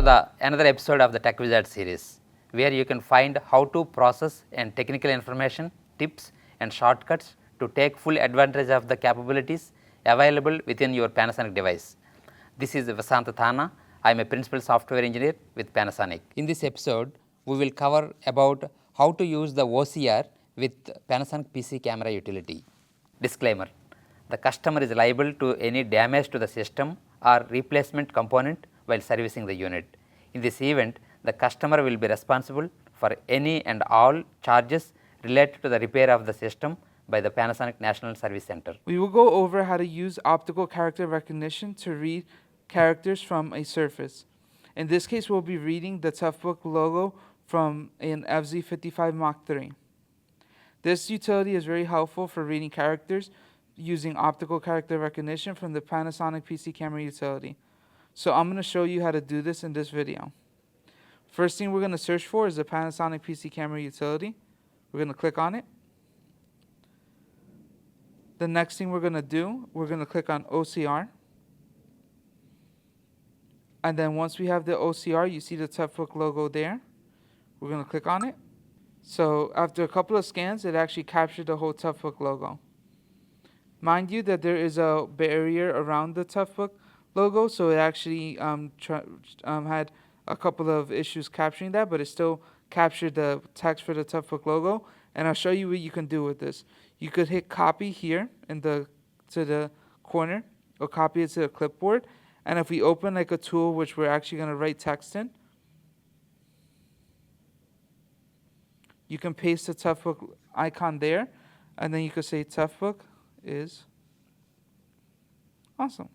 the another episode of the Tech Wizard series, where you can find how to process and technical information, tips and shortcuts to take full advantage of the capabilities available within your Panasonic device. This is Vasant Thana. I am a principal software engineer with Panasonic. In this episode, we will cover about how to use the OCR with Panasonic PC Camera Utility. Disclaimer: the customer is liable to any damage to the system or replacement component while servicing the unit. In this event, the customer will be responsible for any and all charges related to the repair of the system by the Panasonic National Service Center. We will go over how to use optical character recognition to read characters from a surface. In this case, we'll be reading the Toughbook logo from an FZ55 Mach 3. This utility is very helpful for reading characters using optical character recognition from the Panasonic PC Camera Utility. So I'm going to show you how to do this in this video. First thing we're going to search for is the Panasonic PC Camera Utility. We're going to click on it. The next thing we're going to do, we're going to click on OCR. And then once we have the OCR, you see the Toughbook logo there. We're going to click on it. So after a couple of scans, it actually captured the whole Toughbook logo. Mind you that there is a barrier around the Toughbook logo, so it actually had a couple of issues capturing that, but it still captured the text for the Toughbook logo. And I'll show you what you can do with this. You could hit copy here to the corner, or copy it to the clipboard. And if we open like a tool which we're actually going to write text in, you can paste the Toughbook icon there, and then you could say Toughbook is awesome.